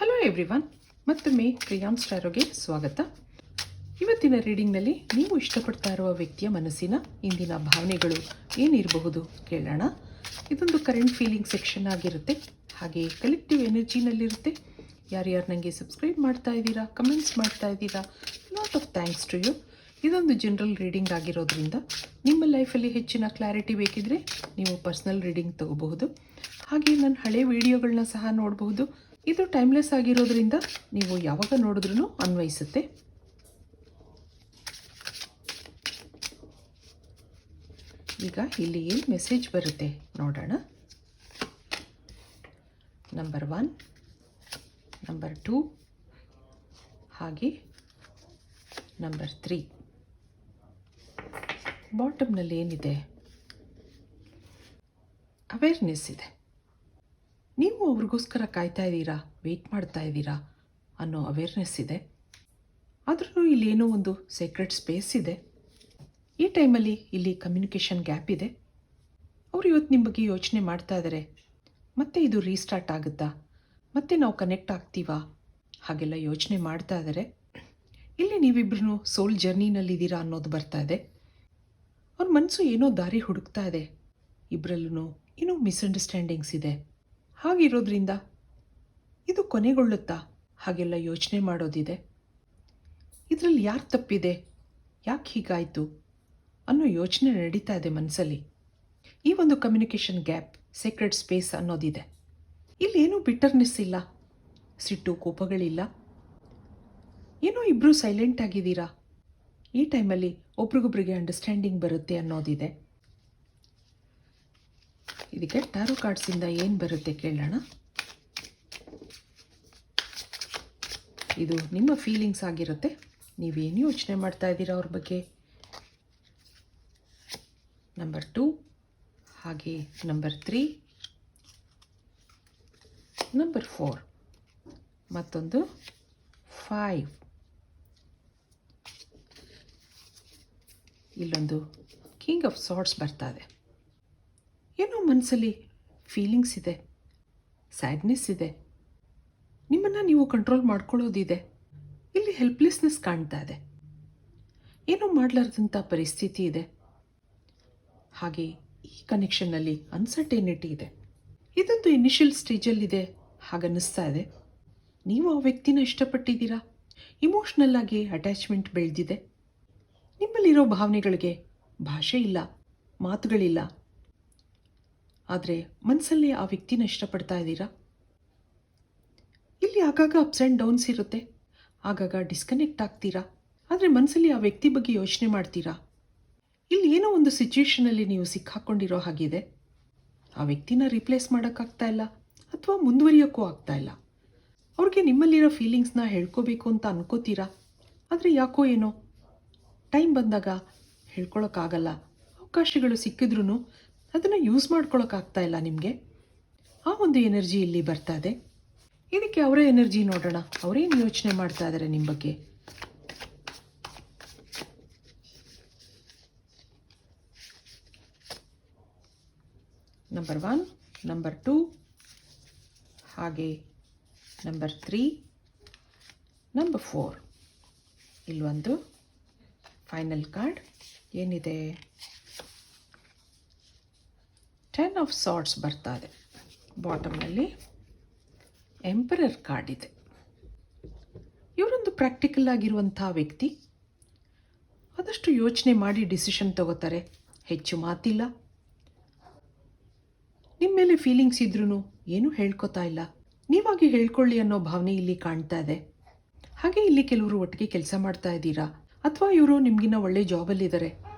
Hello everyone, ಮತ್ತೊಮ್ಮೆ ಪ್ರಿಯಾಮ್ಸ್ ಟಾರೋಗೆ ಸ್ವಾಗತ. ಇವತ್ತಿನ ರೀಡಿಂಗ್ನಲ್ಲಿ ನೀವು ಇಷ್ಟಪಡ್ತಾ ಇರುವ ವ್ಯಕ್ತಿಯ ಮನಸ್ಸಿನ ಇಂದಿನ ಭಾವನೆಗಳು ಏನಿರಬಹುದು ಕೇಳೋಣ. ಇದೊಂದು ಕರೆಂಟ್ ಫೀಲಿಂಗ್ ಸೆಕ್ಷನ್ ಆಗಿರುತ್ತೆ, ಹಾಗೆ ಕಲೆಕ್ಟಿವ್ ಎನರ್ಜಿನಲ್ಲಿರುತ್ತೆ. ಯಾರ್ಯಾರು ನನಗೆ ಸಬ್ಸ್ಕ್ರೈಬ್ ಮಾಡ್ತಾ ಇದ್ದೀರಾ, ಕಮೆಂಟ್ಸ್ ಮಾಡ್ತಾ ಇದ್ದೀರಾ, lot of thanks to you. ಇದೊಂದು ಜನರಲ್ ರೀಡಿಂಗ್ ಆಗಿರೋದ್ರಿಂದ ನಿಮ್ಮ ಲೈಫಲ್ಲಿ ಹೆಚ್ಚಿನ ಕ್ಲಾರಿಟಿ ಬೇಕಿದ್ರೆ ನೀವು ಪರ್ಸ್ನಲ್ ರೀಡಿಂಗ್ ತಗೋಬಹುದು. ಹಾಗೆ ನನ್ನ ಹಳೆ ವಿಡಿಯೋಗಳನ್ನ ಸಹ ನೋಡಬಹುದು. ಇದು ಟೈಮ್ಲೆಸ್ ಆಗಿರೋದ್ರಿಂದ ನೀವು ಯಾವಾಗ ನೋಡಿದ್ರೂ ಅನ್ವಯಿಸುತ್ತೆ. ಈಗ ಇಲ್ಲಿ ಏನು ಮೆಸೇಜ್ ಬರುತ್ತೆ ನೋಡೋಣ. ನಂಬರ್ 1, ನಂಬರ್ 2 ಹಾಗೆ ನಂಬರ್ 3. ಬಾಟಮ್ನಲ್ಲಿ ಏನಿದೆ? ಅವೇರ್ನೆಸ್ ಇದೆ. ನೀವು ಅವ್ರಿಗೋಸ್ಕರ ಕಾಯ್ತಾ ಇದ್ದೀರಾ, ವೆಯ್ಟ್ ಮಾಡ್ತಾ ಇದ್ದೀರಾ ಅನ್ನೋ ಅವೇರ್ನೆಸ್ ಇದೆ. ಆದ್ರೂ ಇಲ್ಲೇನೋ ಒಂದು ಸೀಕ್ರೆಟ್ ಸ್ಪೇಸ್ ಇದೆ. ಈ ಟೈಮಲ್ಲಿ ಇಲ್ಲಿ ಕಮ್ಯುನಿಕೇಷನ್ ಗ್ಯಾಪ್ ಇದೆ. ಅವರು ಇವತ್ತು ನಿಮ್ಮ ಬಗ್ಗೆ ಯೋಚನೆ ಮಾಡ್ತಾ ಇದ್ದಾರೆ. ಮತ್ತೆ ಇದು ರೀಸ್ಟಾರ್ಟ್ ಆಗುತ್ತಾ, ಮತ್ತೆ ನಾವು ಕನೆಕ್ಟ್ ಆಗ್ತೀವಾ, ಹಾಗೆಲ್ಲ ಯೋಚನೆ ಮಾಡ್ತಾ ಇದ್ದಾರೆ. ಇಲ್ಲಿ ನೀವಿಬ್ರು ಸೋಲ್ ಜರ್ನಿನಲ್ಲಿದ್ದೀರಾ ಅನ್ನೋದು ಬರ್ತಾ ಇದೆ. ಅವ್ರ ಮನಸ್ಸು ಏನೋ ದಾರಿ ಹುಡುಕ್ತಾ ಇದೆ. ಇಬ್ಬರಲ್ಲೂ ಏನೋ ಮಿಸ್ಅಂಡರ್ಸ್ಟ್ಯಾಂಡಿಂಗ್ಸ್ ಇದೆ. ಹಾಗಿರೋದ್ರಿಂದ ಇದು ಕೊನೆಗೊಳ್ಳುತ್ತಾ ಹಾಗೆಲ್ಲ ಯೋಚನೆ ಮಾಡೋದಿದೆ. ಇದರಲ್ಲಿ ಯಾರು ತಪ್ಪಿದೆ, ಯಾಕೆ ಹೀಗಾಯಿತು ಅನ್ನೋ ಯೋಚನೆ ನಡೀತಾ ಇದೆ ಮನಸ್ಸಲ್ಲಿ. ಈ ಒಂದು ಕಮ್ಯುನಿಕೇಷನ್ ಗ್ಯಾಪ್, ಸೀಕ್ರೆಟ್ ಸ್ಪೇಸ್ ಅನ್ನೋದಿದೆ. ಇಲ್ಲೇನೂ ಬಿಟರ್ನೆಸ್ ಇಲ್ಲ, ಸಿಟ್ಟು ಕೋಪಗಳಿಲ್ಲ. ಏನೋ ಇಬ್ಬರು ಸೈಲೆಂಟ್ ಆಗಿದ್ದೀರಾ. ಈ ಟೈಮಲ್ಲಿ ಒಬ್ರಿಗೊಬ್ರಿಗೆ ಅಂಡರ್ಸ್ಟ್ಯಾಂಡಿಂಗ್ ಬರುತ್ತೆ ಅನ್ನೋದಿದೆ. ಇದಕ್ಕೆ ಟ್ಯಾರೋ ಕಾರ್ಡ್ಸಿಂದ ಏನು ಬರುತ್ತೆ ಕೇಳೋಣ. ಇದು ನಿಮ್ಮ ಫೀಲಿಂಗ್ಸ್ ಆಗಿರುತ್ತೆ. ನೀವೇನು ಯೋಚನೆ ಮಾಡ್ತಾ ಇದ್ದೀರಾ ಅವ್ರ ಬಗ್ಗೆ. ನಂಬರ್ 2 ಹಾಗೆ ನಂಬರ್ 3, ನಂಬರ್ 4 ಮತ್ತೊಂದು 5. ಇಲ್ಲೊಂದು ಕಿಂಗ್ ಆಫ್ ಸಾರ್ಡ್ಸ್ ಬರ್ತಾ ಇದೆ. ಏನೋ ಮನಸ್ಸಲ್ಲಿ ಫೀಲಿಂಗ್ಸ್ ಇದೆ, ಸ್ಯಾಡ್ನೆಸ್ ಇದೆ. ನಿಮ್ಮನ್ನು ನೀವು ಕಂಟ್ರೋಲ್ ಮಾಡ್ಕೊಳ್ಳೋದಿದೆ. ಇಲ್ಲಿ ಹೆಲ್ಪ್ಲೆಸ್ನೆಸ್ ಕಾಣ್ತಾ ಇದೆ. ಏನೋ ಮಾಡಲಾರ್ದಂಥ ಪರಿಸ್ಥಿತಿ ಇದೆ. ಹಾಗೆ ಈ ಕನೆಕ್ಷನ್ನಲ್ಲಿ ಅನ್ಸರ್ಟೇನಿಟಿ ಇದೆ. ಇದೊಂದು ಇನಿಷಿಯಲ್ ಸ್ಟೇಜಲ್ಲಿದೆ ಹಾಗನ್ನಿಸ್ತಾ ಇದೆ. ನೀವು ಆ ವ್ಯಕ್ತಿನ ಇಷ್ಟಪಟ್ಟಿದ್ದೀರಾ. ಇಮೋಷ್ನಲ್ ಆಗಿ ಅಟ್ಯಾಚ್ಮೆಂಟ್ ಬೆಳೆದಿದೆ. ನಿಮ್ಮಲ್ಲಿರೋ ಭಾವನೆಗಳಿಗೆ ಭಾಷೆ ಇಲ್ಲ, ಮಾತುಗಳಿಲ್ಲ. ಆದರೆ ಮನಸ್ಸಲ್ಲಿ ಆ ವ್ಯಕ್ತಿನ ಇಷ್ಟಪಡ್ತಾ ಇದ್ದೀರಾ. ಇಲ್ಲಿ ಆಗಾಗ ಅಪ್ಸ್ ಆ್ಯಂಡ್ ಡೌನ್ಸ್ ಇರುತ್ತೆ, ಆಗಾಗ ಡಿಸ್ಕನೆಕ್ಟ್ ಆಗ್ತೀರಾ. ಆದರೆ ಮನಸ್ಸಲ್ಲಿ ಆ ವ್ಯಕ್ತಿ ಬಗ್ಗೆ ಯೋಚನೆ ಮಾಡ್ತೀರಾ. ಇಲ್ಲಿ ಏನೋ ಒಂದು ಸಿಚುವೇಷನಲ್ಲಿ ನೀವು ಸಿಕ್ಕಾಕೊಂಡಿರೋ ಹಾಗಿದೆ. ಆ ವ್ಯಕ್ತಿನ ರಿಪ್ಲೇಸ್ ಮಾಡೋಕ್ಕಾಗ್ತಾ ಇಲ್ಲ ಅಥವಾ ಮುಂದುವರಿಯೋಕ್ಕೂ ಆಗ್ತಾ ಇಲ್ಲ. ಅವ್ರಿಗೆ ನಿಮ್ಮಲ್ಲಿರೋ ಫೀಲಿಂಗ್ಸ್ನ ಹೇಳ್ಕೋಬೇಕು ಅಂತ ಅನ್ಕೋತೀರಾ. ಆದರೆ ಯಾಕೋ ಏನೋ ಟೈಮ್ ಬಂದಾಗ ಹೇಳ್ಕೊಳಕ್ಕಾಗಲ್ಲ. ಅವಕಾಶಗಳು ಸಿಕ್ಕಿದ್ರೂ ಅದನ್ನು ಯೂಸ್ ಮಾಡ್ಕೊಳಕ್ಕಾಗ್ತಾ ಇಲ್ಲ ನಿಮಗೆ. ಆ ಒಂದು ಎನರ್ಜಿ ಇಲ್ಲಿ ಬರ್ತಾ ಇದೆ. ಇದಕ್ಕೆ ಅವರ ಎನರ್ಜಿ ನೋಡೋಣ. ಅವರೇನು ಯೋಚನೆ ಮಾಡ್ತಾ ಇದ್ದಾರೆ ನಿಮ್ಮ ಬಗ್ಗೆ. ನಂಬರ್ 1, ನಂಬರ್ 2 ಹಾಗೆ ನಂಬರ್ 3, ನಂಬರ್ 4. ಇಲ್ಲೊಂದು ಫೈನಲ್ ಕಾರ್ಡ್ ಏನಿದೆ? 10 ಆಫ್ ಸಾರ್ಡ್ಸ್ ಬರ್ತಾ ಇದೆ. ಬಾಟಮ್ನಲ್ಲಿ ಎಂಪರರ್ ಕಾರ್ಡ್ ಇದೆ. ಇವರೊಂದು ಪ್ರಾಕ್ಟಿಕಲ್ ಆಗಿರುವಂಥ ವ್ಯಕ್ತಿ. ಆದಷ್ಟು ಯೋಚನೆ ಮಾಡಿ ಡಿಸಿಷನ್ ತಗೋತಾರೆ. ಹೆಚ್ಚು ಮಾತಿಲ್ಲ. ನಿಮ್ಮ ಮೇಲೆ ಫೀಲಿಂಗ್ಸ್ ಇದ್ರೂ ಏನೂ ಹೇಳ್ಕೊತಾ ಇಲ್ಲ. ನೀವಾಗಿ ಹೇಳ್ಕೊಳ್ಳಿ ಅನ್ನೋ ಭಾವನೆ ಇಲ್ಲಿ ಕಾಣ್ತಾ ಇದೆ. ಹಾಗೆ ಇಲ್ಲಿ ಕೆಲವರು ಒಟ್ಟಿಗೆ ಕೆಲಸ ಮಾಡ್ತಾ ಇದ್ದೀರಾ, ಅಥವಾ ಇವರು ನಿಮಗಿನ್ನ ಒಳ್ಳೆ ಜಾಬಲ್ಲಿದ್ದಾರೆ,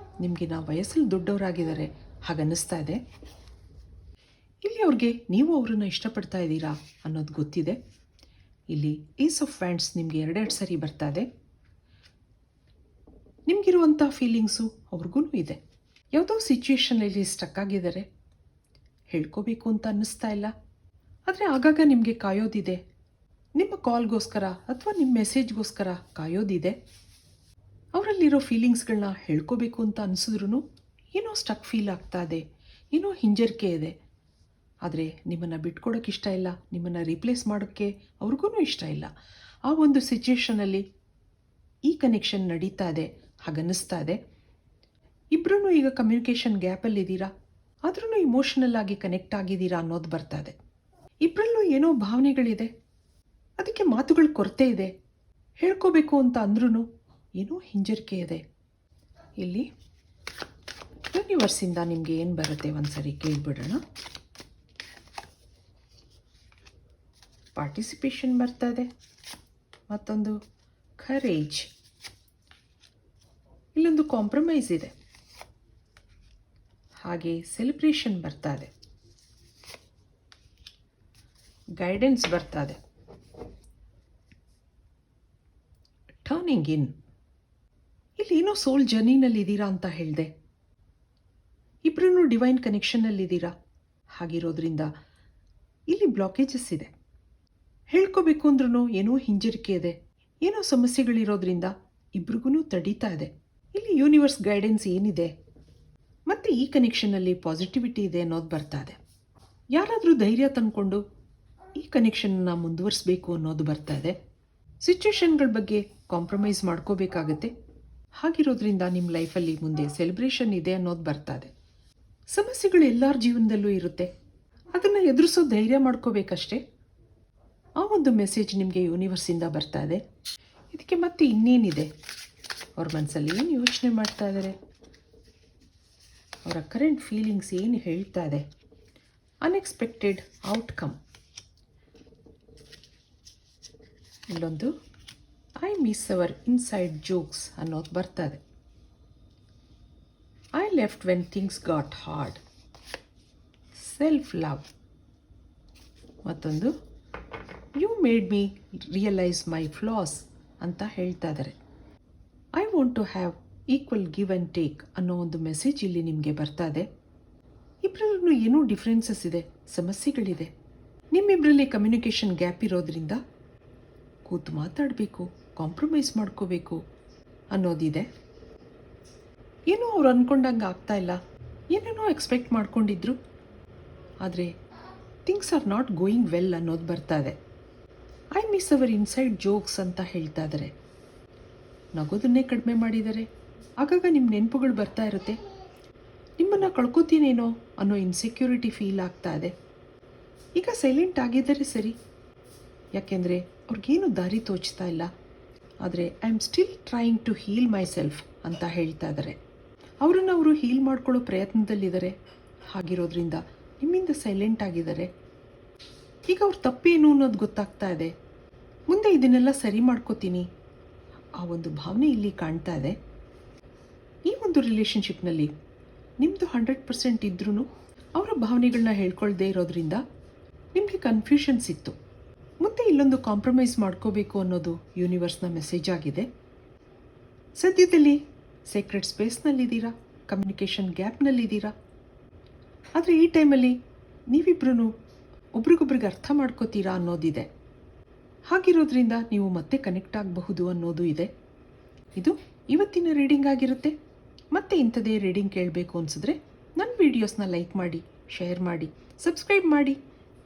ನಿಮಗಿನ್ನ ವಯಸ್ಸಲ್ಲಿ ದೊಡ್ಡವರಾಗಿದ್ದಾರೆ ಹಾಗನ್ನಿಸ್ತಾ ಇದೆ. ಇಲ್ಲಿ ಅವ್ರಿಗೆ ನೀವು ಅವರನ್ನು ಇಷ್ಟಪಡ್ತಾ ಇದ್ದೀರಾ ಅನ್ನೋದು ಗೊತ್ತಿದೆ. ಇಲ್ಲಿ ಏಸ್ ಆಫ್ ವ್ಯಾಂಡ್ಸ್ ನಿಮಗೆ 2 ಸರಿ ಬರ್ತಾ ಇದೆ. ನಿಮಗಿರುವಂಥ ಫೀಲಿಂಗ್ಸು ಅವ್ರಿಗೂ ಇದೆ. ಯಾವುದೋ ಸಿಚುವೇಷನಲ್ಲಿ ಸ್ಟಕ್ ಆಗಿದ್ದಾರೆ, ಹೇಳ್ಕೋಬೇಕು ಅಂತ ಅನ್ನಿಸ್ತಾ ಇಲ್ಲ. ಆದರೆ ಆಗಾಗ ನಿಮಗೆ ಕಾಯೋದಿದೆ. ನಿಮ್ಮ ಕಾಲ್ಗೋಸ್ಕರ ಅಥವಾ ನಿಮ್ಮ ಮೆಸೇಜ್ಗೋಸ್ಕರ ಕಾಯೋದಿದೆ. ಅವರಲ್ಲಿರೋ ಫೀಲಿಂಗ್ಸ್ಗಳನ್ನ ಹೇಳ್ಕೋಬೇಕು ಅಂತ ಅನಿಸಿದ್ರೂ ಏನೋ ಸ್ಟಕ್ ಫೀಲ್ ಆಗ್ತಾ ಇದೆ, ಏನೋ ಹಿಂಜರಿಕೆ ಇದೆ. ಆದರೆ ನಿಮ್ಮನ್ನು ಬಿಟ್ಕೊಡೋಕೆ ಇಷ್ಟ ಇಲ್ಲ, ನಿಮ್ಮನ್ನು ರೀಪ್ಲೇಸ್ ಮಾಡೋಕ್ಕೆ ಅವ್ರಿಗೂ ಇಷ್ಟ ಇಲ್ಲ. ಆ ಒಂದು ಸಿಚುಯೇಷನಲ್ಲಿ ಈ ಕನೆಕ್ಷನ್ ನಡೀತಾ ಇದೆ, ಹಾಗನ್ನಿಸ್ತಾ ಇದೆ. ಇಬ್ಬರೂ ಈಗ ಕಮ್ಯುನಿಕೇಷನ್ ಗ್ಯಾಪಲ್ಲಿದ್ದೀರಾ, ಆದ್ರೂ ಇಮೋಷನಲ್ ಆಗಿ ಕನೆಕ್ಟ್ ಆಗಿದ್ದೀರಾ ಅನ್ನೋದು ಬರ್ತಾ ಇದೆ. ಇಬ್ಬರಲ್ಲೂ ಏನೋ ಭಾವನೆಗಳಿದೆ, ಅದಕ್ಕೆ ಮಾತುಗಳ ಕೊರತೆ ಇದೆ. ಹೇಳ್ಕೋಬೇಕು ಅಂತ ಅಂದ್ರೂ ಏನೋ ಹಿಂಜರಿಕೆ ಇದೆ. ಇಲ್ಲಿ ಯೂನಿವರ್ಸಿಂದ ನಿಮಗೆ ಏನು ಬರುತ್ತೆ ಒಂದ್ಸರಿ ಕೇಳಿಬಿಡೋಣ. ಪಾರ್ಟಿಸಿಪೇಷನ್ ಬರ್ತಾ ಇದೆ, ಮತ್ತೊಂದು ಕರೇಜ್, ಇಲ್ಲೊಂದು ಕಾಂಪ್ರಮೈಸ್ ಇದೆ, ಹಾಗೆ ಸೆಲೆಬ್ರೇಷನ್ ಬರ್ತಾ ಇದೆ, ಗೈಡೆನ್ಸ್ ಬರ್ತಾ ಇದೆ, ಟರ್ನಿಂಗ್ ಇನ್. ಇಲ್ಲಿ ಏನೋ ಸೋಲ್ ಜರ್ನಿನಲ್ಲಿದ್ದೀರಾ ಅಂತ ಹೇಳಿದೆ. ಇಬ್ಬರೂ ಡಿವೈನ್ ಕನೆಕ್ಷನ್ನಲ್ಲಿದ್ದೀರಾ. ಹಾಗಿರೋದ್ರಿಂದ ಇಲ್ಲಿ ಬ್ಲಾಕೇಜಸ್ ಇದೆ. ಹೇಳ್ಕೋಬೇಕು ಅಂದ್ರೂ ಏನೋ ಹಿಂಜರಿಕೆ ಇದೆ, ಏನೋ ಸಮಸ್ಯೆಗಳಿರೋದ್ರಿಂದ ಇಬ್ರಿಗೂ ತಡೀತಾ ಇದೆ. ಇಲ್ಲಿ ಯೂನಿವರ್ಸ್ ಗೈಡೆನ್ಸ್ ಏನಿದೆ ಮತ್ತು ಈ ಕನೆಕ್ಷನ್ನಲ್ಲಿ ಪಾಸಿಟಿವಿಟಿ ಇದೆ ಅನ್ನೋದು ಬರ್ತಾ ಇದೆ. ಯಾರಾದರೂ ಧೈರ್ಯ ತಂದ್ಕೊಂಡು ಈ ಕನೆಕ್ಷನ್ನ ಮುಂದುವರಿಸಬೇಕು ಅನ್ನೋದು ಬರ್ತಾ ಇದೆ. ಸಿಚುವೇಶನ್ಗಳ ಬಗ್ಗೆ ಕಾಂಪ್ರಮೈಸ್ ಮಾಡ್ಕೋಬೇಕಾಗತ್ತೆ. ಹಾಗಿರೋದ್ರಿಂದ ನಿಮ್ಮ ಲೈಫಲ್ಲಿ ಮುಂದೆ ಸೆಲೆಬ್ರೇಷನ್ ಇದೆ ಅನ್ನೋದು ಬರ್ತಾ ಇದೆ. ಸಮಸ್ಯೆಗಳು ಎಲ್ಲರ ಜೀವನದಲ್ಲೂ ಇರುತ್ತೆ, ಅದನ್ನು ಎದುರಿಸೋ ಧೈರ್ಯ ಮಾಡ್ಕೋಬೇಕಷ್ಟೇ. ಆ ಒಂದು ಮೆಸೇಜ್ ನಿಮಗೆ ಯೂನಿವರ್ಸಿಂದ ಬರ್ತಾ ಇದೆ. ಇದಕ್ಕೆ ಮತ್ತೆ ಇನ್ನೇನಿದೆ, ಅವ್ರ ಮನಸ್ಸಲ್ಲಿ ಏನು ಯೋಚನೆ ಮಾಡ್ತಾ ಇದ್ದಾರೆ, ಅವರ ಕರೆಂಟ್ ಫೀಲಿಂಗ್ಸ್ ಏನು ಹೇಳ್ತಾ ಇದೆ, ಅನ್ಎಕ್ಸ್ಪೆಕ್ಟೆಡ್ ಔಟ್ಕಮ್. ಇಲ್ಲೊಂದು I miss our inside jokes ಅನ್ನೋದು ಬರ್ತಾ ಇದೆ. I left when things got hard, self love. ಮತ್ತೊಂದು you made me realise my flaws ಅಂತ ಹೇಳ್ತಾ ಇದ್ದಾರೆ. I want to have equal give and take ಅನ್ನೋ ಒಂದು ಮೆಸೇಜ್ ಇಲ್ಲಿ ನಿಮಗೆ ಬರ್ತಾ ಇದೆ. ಇಬ್ಬರಲ್ಲೂ ಏನೋ ಡಿಫ್ರೆನ್ಸಸ್ ಇದೆ, ಸಮಸ್ಯೆಗಳಿದೆ. ನಿಮ್ಮಿಬ್ಬರಲ್ಲಿ ಕಮ್ಯುನಿಕೇಷನ್ ಗ್ಯಾಪ್ ಇರೋದ್ರಿಂದ ಕೂತು ಮಾತಾಡಬೇಕು, ಕಾಂಪ್ರಮೈಸ್ ಮಾಡ್ಕೋಬೇಕು ಅನ್ನೋದಿದೆ. ಏನೋ ಅವ್ರು ಅಂದ್ಕೊಂಡಂಗೆ ಆಗ್ತಾ ಇಲ್ಲ, ಏನೇನೋ ಎಕ್ಸ್ಪೆಕ್ಟ್ ಮಾಡ್ಕೊಂಡಿದ್ರು, ಆದರೆ things are not going well ಅನ್ನೋದು ಬರ್ತಾ ಇದೆ. I miss our inside jokes ಅಂತ ಹೇಳ್ತಾ ಇದ್ದಾರೆ. ನಗೋದನ್ನೇ ಕಡಿಮೆ ಮಾಡಿದ್ದಾರೆ. ಆಗಾಗ ನಿಮ್ಮ ನೆನಪುಗಳು ಬರ್ತಾ ಇರುತ್ತೆ. ನಿಮ್ಮನ್ನು ಕಳ್ಕೊತೀನೇನೋ ಅನ್ನೋ ಇನ್ಸೆಕ್ಯೂರಿಟಿ ಫೀಲ್ ಆಗ್ತಾ ಇದೆ. ಈಗ ಸೈಲೆಂಟ್ ಆಗಿದ್ದರೆ ಸರಿ, ಯಾಕೆಂದರೆ ಅವ್ರಿಗೇನು ದಾರಿ ತೋಚ್ತಾ ಇಲ್ಲ. ಆದರೆ I am still trying to heal myself ಅಂತ ಹೇಳ್ತಾ ಇದ್ದಾರೆ. ಅವರನ್ನು ಅವರು ಹೀಲ್ ಮಾಡ್ಕೊಳ್ಳೋ ಪ್ರಯತ್ನದಲ್ಲಿದ್ದಾರೆ. ಹಾಗಿರೋದ್ರಿಂದ ನಿಮ್ಮಿಂದ ಸೈಲೆಂಟ್ ಆಗಿದ್ದಾರೆ. ಈಗ ಅವ್ರ ತಪ್ಪೇನು ಅನ್ನೋದು ಗೊತ್ತಾಗ್ತಾ ಇದೆ. ಮುಂದೆ ಇದನ್ನೆಲ್ಲ ಸರಿ ಮಾಡ್ಕೋತೀನಿ ಆ ಒಂದು ಭಾವನೆ ಇಲ್ಲಿ ಕಾಣ್ತಾ ಇದೆ. ಈ ಒಂದು ರಿಲೇಷನ್ಶಿಪ್ನಲ್ಲಿ ನಿಮ್ಮದು 100% ಇದ್ರೂ ಅವರ ಭಾವನೆಗಳನ್ನ ಹೇಳ್ಕೊಳ್ದೇ ಇರೋದ್ರಿಂದ ನಿಮಗೆ ಕನ್ಫ್ಯೂಷನ್ಸ್ ಇತ್ತು. ಮುಂದೆ ಇಲ್ಲೊಂದು ಕಾಂಪ್ರಮೈಸ್ ಮಾಡ್ಕೋಬೇಕು ಅನ್ನೋದು ಯೂನಿವರ್ಸ್ನ ಮೆಸೇಜ್ ಆಗಿದೆ. ಸದ್ಯದಲ್ಲಿ ಸೀಕ್ರೆಟ್ ಸ್ಪೇಸ್ನಲ್ಲಿದ್ದೀರಾ, ಕಮ್ಯುನಿಕೇಷನ್ ಗ್ಯಾಪ್ನಲ್ಲಿದ್ದೀರಾ. ಆದರೆ ಈ ಟೈಮಲ್ಲಿ ನೀವಿಬ್ಬರೂ ಒಬ್ರಿಗೊಬ್ರಿಗೆ ಅರ್ಥ ಮಾಡ್ಕೋತೀರಾ ಅನ್ನೋದಿದೆ. ಹಾಗಿರೋದ್ರಿಂದ ನೀವು ಮತ್ತೆ ಕನೆಕ್ಟ್ ಆಗಬಹುದು ಅನ್ನೋದು ಇದೆ. ಇದು ಇವತ್ತಿನ ರೀಡಿಂಗ್ ಆಗಿರುತ್ತೆ. ಮತ್ತೆ ಇಂಥದೇ ರೀಡಿಂಗ್ ಕೇಳಬೇಕು ಅನಿಸಿದ್ರೆ ನನ್ನ ವೀಡಿಯೋಸ್ನ ಲೈಕ್ ಮಾಡಿ, ಶೇರ್ ಮಾಡಿ, ಸಬ್ಸ್ಕ್ರೈಬ್ ಮಾಡಿ.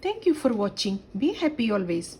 Thank you for watching. Be happy always.